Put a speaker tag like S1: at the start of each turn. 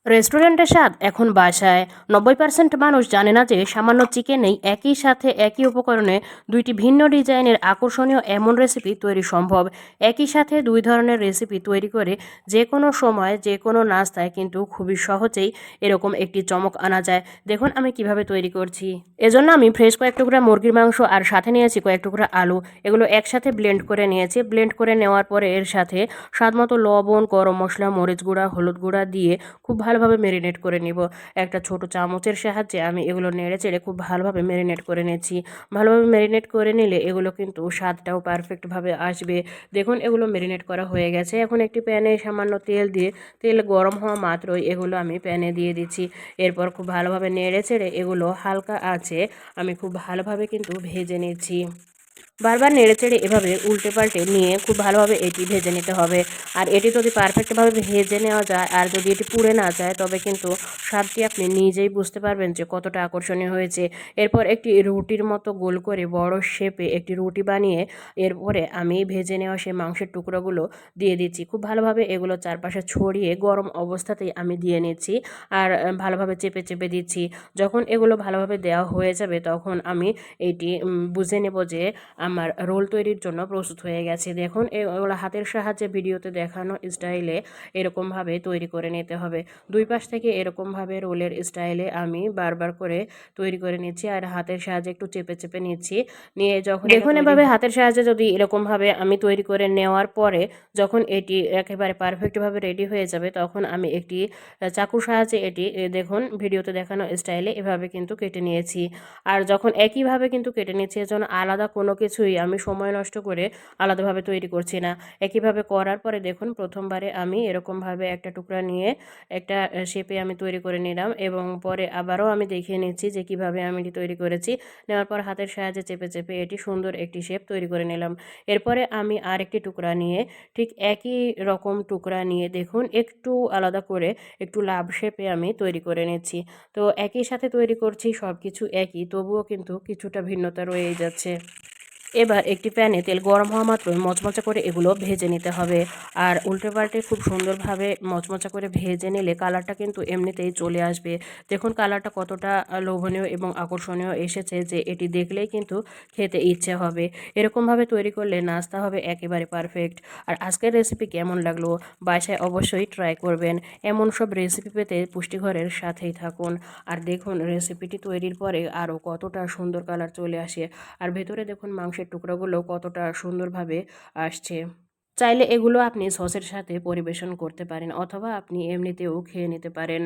S1: রেস্টুরেন্টের স্বাদ এখন বাসায়। 90% মানুষ জানে না যে সামান্য চিকেনেই একই সাথে একই উপকরণে দুইটি ভিন্ন ডিজাইনের আকর্ষণীয় এমন রেসিপি তৈরি সম্ভব। একই সাথে দুই ধরনের রেসিপি তৈরি করে যে কোনো সময় যে কোনো নাস্তায় কিন্তু খুবই সহজেই এরকম একটি চমক আনা যায়। দেখুন আমি কিভাবে তৈরি করছি। এজন্য আমি ফ্রেশ কয়েক টুকরা মুরগির মাংস আর সাথে নিয়েছি কয়েক টুকরা আলু। এগুলো একসাথে ব্লেন্ড করে নিয়েছি। ব্লেন্ড করে নেওয়ার পরে এর সাথে স্বাদমতো লবণ, গরম মশলা, মরিচ গুঁড়া, হলুদ গুঁড়া দিয়ে খুব ভালোভাবে মেরিনেট করে নিব। একটা ছোট চামচের সাহায্যে আমি এগুলো নেড়ে চেড়ে খুব ভালোভাবে মেরিনেট করে নিয়েছি। ভালোভাবে মেরিনেট করে নিলে এগুলো কিন্তু স্বাদটাও পারফেক্টভাবে আসবে। দেখুন এগুলো মেরিনেট করা হয়ে গেছে। এখন একটি প্যানে সামান্য তেল দিয়ে তেল গরম হওয়া মাত্রই এগুলো আমি প্যানে দিয়ে দিচ্ছি। এরপর খুব ভালোভাবে নেড়ে চেড়ে এগুলো হালকা আঁচে আমি খুব ভালোভাবে কিন্তু ভেজে নিচ্ছি। বারবার নেড়েচেড়ে এভাবে উল্টে পাল্টে নিয়ে খুব ভালোভাবে এটি ভেজে নিতে হবে। আর এটি যদি পারফেক্টভাবে ভেজে নেওয়া যায় আর যদি এটি পুড়ে না যায় তবে কিন্তু স্বাদটি আপনি নিজেই বুঝতে পারবেন যে কতটা আকর্ষণীয় হয়েছে। এরপর একটি রুটির মতো গোল করে বড় শেপে একটি রুটি বানিয়ে এরপরে আমি ভেজে নেওয়া সেই মাংসের টুকরোগুলো দিয়ে দিচ্ছি। খুব ভালোভাবে এগুলো চারপাশে ছড়িয়ে গরম অবস্থাতেই আমি দিয়ে নিচ্ছি আর ভালোভাবে চেপে চেপে দিচ্ছি। যখন এগুলো ভালোভাবে দেওয়া হয়ে যাবে তখন আমি এইটি বুঝে নেব যে আমার রোল তৈরির জন্য প্রস্তুত হয়ে গেছে। দেখুন এগুলো হাতের সাহায্যে ভিডিওতে দেখানো স্টাইলে এরকমভাবে তৈরি করে নিতে হবে। দুই পাশ থেকে এরকমভাবে রোলের স্টাইলে আমি বারবার করে তৈরি করে নিচ্ছি আর হাতের সাহায্যে একটু চেপে চেপে নিচ্ছি। নিয়ে যখন দেখুন এভাবে হাতের সাহায্যে যদি এরকমভাবে আমি তৈরি করে নেওয়ার পরে যখন এটি একেবারে পারফেক্টভাবে রেডি হয়ে যাবে তখন আমি একটি চাকুর সাহায্যে এটি দেখুন ভিডিওতে দেখানো স্টাইলে এভাবে কিন্তু কেটে নিয়েছি। আর যখন একইভাবে কিন্তু কেটে নিচ্ছি এজন্য আলাদা কোনো কিছুই আমি সময় নষ্ট করে আলাদাভাবে তৈরি করছি না। একইভাবে করার পরে দেখুন প্রথমবারে আমি এরকমভাবে একটা টুকরা নিয়ে একটা শেপে আমি তৈরি করে নিলাম এবং পরে আবারও আমি দেখিয়ে নিচ্ছি যে কিভাবে আমি এটি তৈরি করেছি। নেওয়ার পর হাতের সাহায্যে চেপে চেপে এটি সুন্দর একটি শেপ তৈরি করে নিলাম। এরপরে আমি আরেকটি টুকরা নিয়ে ঠিক একই রকম টুকরা নিয়ে দেখুন একটু আলাদা করে একটু লাভ শেপে আমি তৈরি করে নিচ্ছি। তো একই সাথে তৈরি করছি সব কিছু একই, তবুও কিন্তু কিছুটা ভিন্নতা রয়েই যাচ্ছে। এবার একটি প্যানে তেল গরম হওয়া মাত্রই মচমচা করে এগুলো ভেজে নিতে হবে। আর উল্টে পাল্টে খুব সুন্দরভাবে মচমচা করে ভেজে নিলে কালারটা কিন্তু এমনিতেই চলে আসবে। দেখুন কালারটা কতটা লোভনীয় এবং আকর্ষণীয় এসেছে যে এটি দেখলেই কিন্তু খেতে ইচ্ছে হবে। এরকমভাবে তৈরি করলে নাস্তা হবে একেবারে পারফেক্ট। আর আজকের রেসিপি কেমন লাগলো বাসায় অবশ্যই ট্রাই করবেন। এমন সব রেসিপি পেতে পুষ্টিঘরের সাথেই থাকুন। আর দেখুন রেসিপিটি তৈরির পরে আরও কতটা সুন্দর কালার চলে আসে। আর ভেতরে দেখুন মাংসের টুকরোগুলো কতটা সুন্দরভাবে আসছে। চাইলে এগুলো আপনি সসের সাথে পরিবেশন করতে পারেন অথবা আপনি এমনিতেও খেয়ে নিতে পারেন।